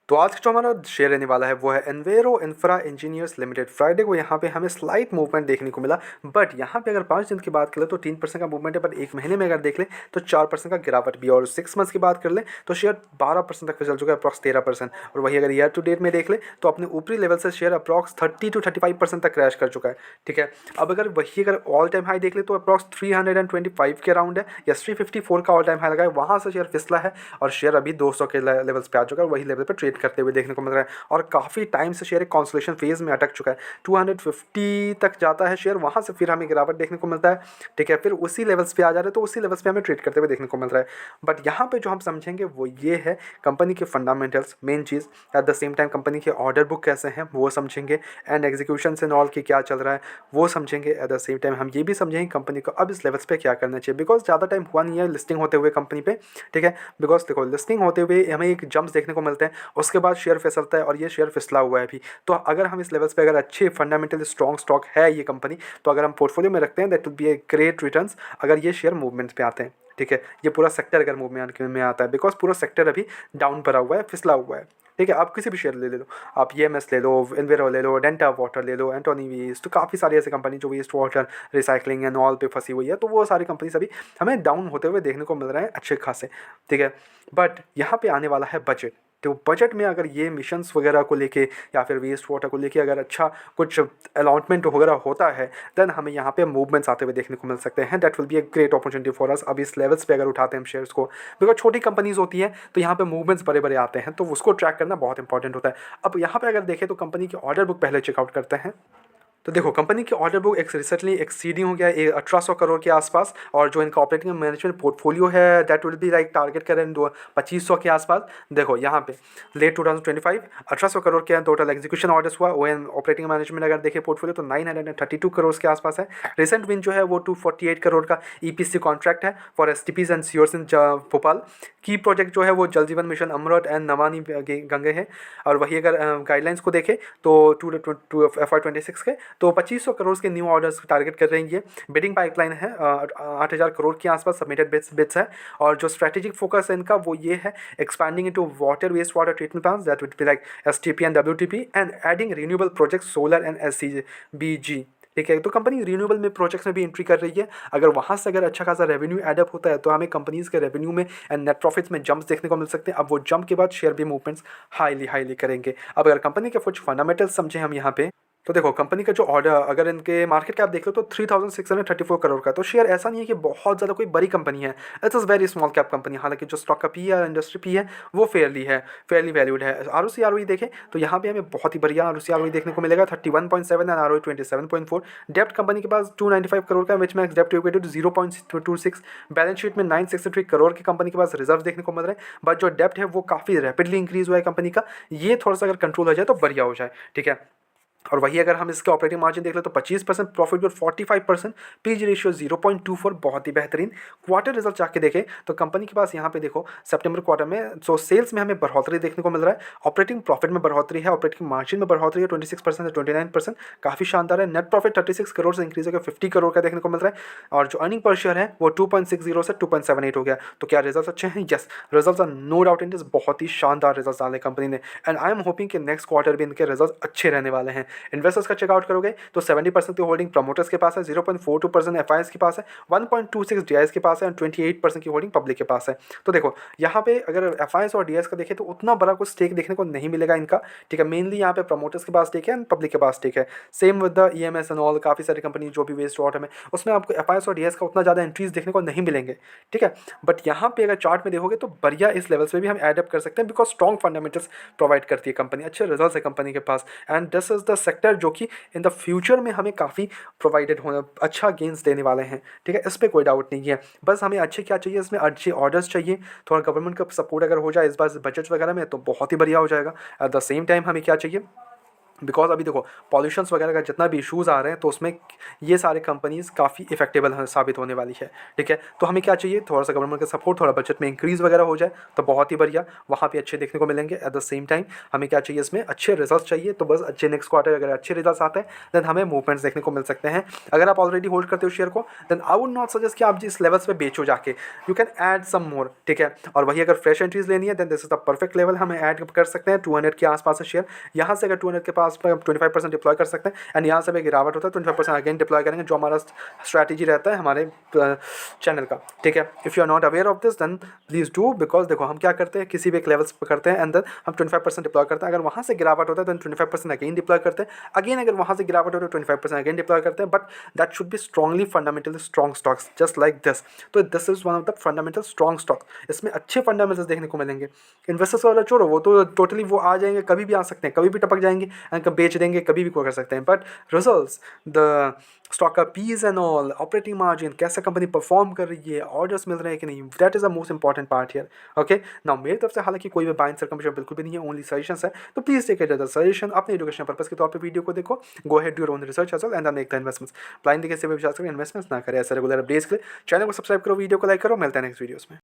तो आज का जो हमारा शेयर रहने वाला है वो है एनवेरो इंफ्रा इंजीनियर्स लिमिटेड। फ्राइडे को यहाँ पे हमें स्लाइट मूवमेंट देखने को मिला, बट यहाँ पे अगर 5 दिन की बात करें तो 3% का मूवमेंट है, बट एक महीने में अगर देख लें तो 4% का गिरावट भी है, और 6 मंथ्स की बात कर लें तो शेयर 12% तक चल चुका है, अप्रॉक्स 13%। और वही अगर ईयर टू डेट में देख लें तो अपने ऊपरी लेवल से शेयर अप्रॉक्स 30 to 35% तक क्रैश कर चुका है। ठीक है, अब अगर ऑल टाइम हाई देख ले तो अप्रॉक्स 325 के अराउंड है, या 354 का ऑल टाइम हाई लगा है, वहाँ से शेयर फिसला है और शेयर अभी 200 के लेवल्स पे आ चुका है, वही लेवल पे ट्रेड करते हुए देखने को मिल रहा है। और काफ़ी टाइम से शेयर एक कॉन्सोलेशन फेज में अटक चुका है, 250 तक जाता है शेयर, वहाँ से फिर हमें गिरावट देखने को मिलता है। ठीक है, फिर उसी लेवल्स पे आ जा रहे हैं, तो उसी लेवल्स पे हमें ट्रेड करते हुए देखने को मिल रहा है। बट यहाँ पे जो हम समझेंगे वो ये है कंपनी के fundamentals, main cheese. At the same time company के ऑर्डर बुक कैसे हैं वो समझेंगे, एंड एग्जीक्यूशन एंड ऑल की क्या चल रहा है वो समझेंगे। एट द सेम टाइम हम ये भी समझेंगे कंपनी को अब इस लेवल्स पे क्या करना चाहिए, बिकॉज ज़्यादा टाइम हुआ नहीं है लिस्टिंग होते हुए कंपनी पे। ठीक है, बिकॉज देखो लिस्टिंग होते हुए हमें एक जंप्स देखने को मिलते हैं, उसके बाद शेयर फिसलता है, और ये शेयर फिसला हुआ है अभी। तो अगर हम इस लेवल्स पे अगर अच्छे फंडामेंटल स्ट्रॉन्ग स्टॉक है ये कंपनी, तो अगर हम पोर्टफोलियो में रखते हैं that will be a great returns अगर ये शेयर मूवमेंट पे आते हैं। ठीक है, ये पूरा सेक्टर अगर मूवमेंट में आता है, बिकॉज पूरा सेक्टर अभी डाउन पड़ा हुआ है, फिसला हुआ है। ठीक है, आप किसी भी शेयर ले लो, आप EMS ले लो, एनवेरो ले लो, डेंटा वाटर ले लो, एंटोनी वेस्ट, तो काफ़ी सारी ऐसी कंपनी जो waste water recycling and all पे फंसी हुई है, तो वो सारी कंपनी अभी हमें डाउन होते हुए देखने को मिल रहे हैं अच्छे खासे। ठीक है, बट यहाँ पे आने वाला है बजट। तो बजट में अगर ये मिशंस वगैरह को लेके या फिर वेस्ट वाटर को लेके अगर अच्छा कुछ अलॉटमेंट वगैरह होता है, देन हमें यहाँ पे मूवमेंट्स आते हुए देखने को मिल सकते हैं। That will be a great opportunity for us. अब इस लेवल्स पे अगर उठाते हैं हम शेयर्स को, बिकॉज छोटी कंपनीज होती हैं तो यहाँ पे मूवमेंट्स बड़े बड़े आते हैं, तो उसको ट्रैक करना बहुत इंपॉर्टेंट होता है। अब यहाँ पे अगर देखें तो कंपनी की ऑर्डर बुक पहले चेकआउट करते हैं। तो देखो कंपनी की ऑर्डर बुक एक रिसेंटली एक्सीडिंग हो गया 1800 करोड़ के आसपास, और जो इनका ऑपरेटिंग मैनेजमेंट पोर्टफोलियो है that will be like target करें 2500 के आसपास। देखो यहाँ पे लेट 2025 1800 करोड़ के टोटल एग्जीक्यूशन ऑर्डर्स हुआ। ओ एन ऑपरेटिंग मैनेजमेंट अगर देखें पोर्टफोलियो तो 932 करोड़ के आसपास है। रिसेंट विन जो है वो 248 करोड़ का EPC कॉन्ट्रैक्ट है फॉर STPs एंड सीओर्स इन भोपाल। की प्रोजेक्ट जो है वो जल जीवन mission Amrit and Namami Gange है। और वही अगर गाइडलाइंस को देखें तो FY26 के तो 2500 करोड़ के न्यू ऑर्डर्स टारगेट कर रही है। बिडिंग पाइपलाइन है 8000 करोड़ के आसपास सबमिटेड बिड्स है। और जो स्ट्रेटेजिक फोकस है इनका वो ये है expanding into water waste water treatment plants that would be like STP and WTP and adding renewable projects solar and SCBG। ठीक है, तो कंपनी रिन्यूएबल में प्रोजेक्ट्स में भी एंट्री कर रही है। अगर वहाँ से अगर अच्छा खासा रेवेन्यू एडअप होता है तो हमें कंपनीज़ के रेवेन्यू में एंड नेट प्रॉफिट्स में जंप्स देखने को मिल सकते हैं। अब वो जंप के बाद शेयर भी मूवमेंट्स हाईली करेंगे। अब अगर कंपनी के कुछ फंडामेंटल्स समझें हम यहाँ पे, तो देखो कंपनी का जो ऑर्डर अगर इनके मार्केट कैप देख लो तो 3634 करोड़ का। तो शेयर ऐसा नहीं है कि बहुत ज़्यादा कोई बड़ी कंपनी है, it's a very small cap company. हालांकि जो स्टॉक का पी है, इंडस्ट्री पी है, वो फेयरली वैल्यूड है। ROC देखें तो यहाँ पे हमें बहुत ही बढ़िया ROC देखने को मिलेगा 31.7 एंड ROE 27.4। डेप्ट कंपनी के पास 295 करोड़ का, विच मैक्स डेप्ट इक्विटी टू 0.26। बैलेंस शीट में 963 करोड़ की कंपनी के पास रिजर्व देखने को मिल रहे हैं, बट जो डेप्ट है वो काफ़ी रैपिडली इंक्रीज हुआ है कंपनी का। ये थोड़ा सा अगर कंट्रोल हो जाए तो बढ़िया हो जाए। ठीक है, और वही अगर हम इसके ऑपरेटिंग मार्जिन देख ले तो 25%, प्रॉफिट ग्रोथ 45%, PG रेशियो 0.24, बहुत ही बेहतरीन। क्वार्टर रिजल्ट जाके देखें तो कंपनी के पास यहाँ पे देखो सितंबर क्वार्टर में सेल्स में हमें बढ़ोतरी देखने को मिल रहा है, ऑपरेटिंग प्रॉफिट में बढ़ोतरी है, ऑपरेटिंग मार्जिन में बढ़ोतरी है 26% से 29%, काफ़ी शानदार है। नेट प्रॉफिट 36 करोड़ से इंक्रीज होकर 50 करोड़ का देखने को मिल रहा है, और जो अर्निंग पर शेयर है वो 2.60 से 2.78 हो गया। तो क्या रिजल्ट अच्छे हैं? Yes, result are no doubt in this, बहुत ही शानदार रिजल्ट डाले कंपनी ने, एंड आई एम होपिंग कि नेक्स्ट क्वार्टर भी इनके रिजल्ट अच्छे रहने वाले हैं। इन्वेस्टर्स का चेकआउट करोगे तो 70% की होल्डिंग प्रमोटर्स के पास है, 0.42% FIs के पास है, 1.26 DIs के पास है, एंड 28% की होल्डिंग पब्लिक के पास है। तो देखो यहाँ पे अगर FIs और DIs का देखें तो उतना बड़ा कुछ स्टेक देखने को नहीं मिलेगा इनका। ठीक है, मेनली यहाँ पे प्रमोटर्स के पास स्टेक है एंड पब्लिक के पास स्टेक है। Same with the EMS and all, काफ़ी सारी कंपनी जो भी वेस्ट वाटर में, उसमें आपको FIs और DIs का उतना ज़्यादा एंट्रीज देखने को नहीं मिलेंगे। ठीक है, बट यहाँ पे अगर चार्ट में देखोगे तो बढ़िया इस लेवल्स पे भी हम एडअप कर सकते हैं, बिकॉज स्ट्रॉन्ग फंडामेंटल्स प्रोवाइड करती है कंपनी, अच्छे रिजल्ट है कंपनी के पास, and this is the sector जो कि इन द फ्यूचर में हमें काफ़ी प्रोवाइडेड होना, अच्छा गेंस देने वाले हैं। ठीक है, इस पर कोई डाउट नहीं है। बस हमें अच्छे क्या चाहिए, इसमें अच्छे ऑर्डर्स चाहिए, थोड़ा गवर्नमेंट का सपोर्ट अगर हो जाए इस बार बजट वगैरह में तो बहुत ही बढ़िया हो जाएगा। एट द सेम टाइम हमें क्या चाहिए, बिकॉज अभी देखो पॉल्यूशंस वगैरह का जितना भी इशूज़ आ रहे हैं तो उसमें ये सारे कंपनीज़ काफ़ी इफेक्टेबल साबित होने वाली है। ठीक है, तो हमें क्या चाहिए, थोड़ा सा गवर्नमेंट का सपोर्ट, थोड़ा बजट में इंक्रीज़ वगैरह हो जाए तो बहुत ही बढ़िया, वहाँ पे अच्छे देखने को मिलेंगे। एट द सेम टाइम हमें क्या चाहिए, इसमें अच्छे रिजल्ट चाहिए, तो बस अच्छे नेक्स्ट क्वार्टर अगर अच्छे रिजल्ट आते हैं देन हमें मूवमेंट्स देखने को मिल सकते हैं। अगर आप ऑलरेडी होल्ड करते हो शेयर को then I would not suggest कि आप जिस लेवल्स पे बेचो जाके, you can add some more. ठीक है, और वही अगर फ्रेश एंट्रीज लेनी है then this is the perfect level, हमें ऐड कर सकते हैं 200 के आसपास शेयर। यहाँ से अगर 200 के पास 25% डिप्लॉय कर सकते हैं एंड यहाँ से भी गिरावट होता है 25% अगेन डिप्लॉय करेंगे, जो हमारा स्ट्रैटेजी रहता है हमारे चैनल का। ठीक है, if you are not aware of this then please do, because देखो हम क्या करते हैं, किसी भी एक लेवल्स पर करते हैं एंड देन हम 25% डिप्लॉय करते हैं, अगर वहाँ से गिरावट होता है तो 25% अगेन डिप्लॉय करते हैं, अगेन अगर वहाँ से गिरावट होता है 25% अगेन डिप्लॉय करते हैं, but that should be strongly fundamentally strong stocks just like this. तो this is one of the fundamental strong stock, इसमें अच्छे फंडामेंटल्स देखने को मिलेंगे। इन्वेस्टर्स वाला छोड़ो, वो तो टोटली वो आ जाएंगे, कभी भी आ सकते हैं, कभी भी टपक जाएंगे एंड कभी बेच देंगे, कभी भी कर सकते हैं, बट रिजल्ट्स, द स्टॉक का PEs and all, operating margin, कैसे कंपनी परफॉर्म कर रही है, ऑर्डर्स मिल रहे हैं कि नहीं, that is the most important part here. Okay, now मेरी तरफ से हालांकि कोई भी बाइंग सर्कमस्टेंस बिल्कुल भी नहीं है, ओनली सजेशंस है, तो please take it as a suggestion, अपने एजुकेशन पर्पस के तौर पे वीडियो को देखो, go ahead do your own research as well and then make the investments. Blind देखिए से भी विचार करें, इन्वेस्टमेंट्स ना करें। ऐसे रेगुलर अपडेट्स के लिए चैनल को सब्सक्राइब करो, वीडियो को लाइक करो, मिलते हैं नेक्स्ट वीडियोस में।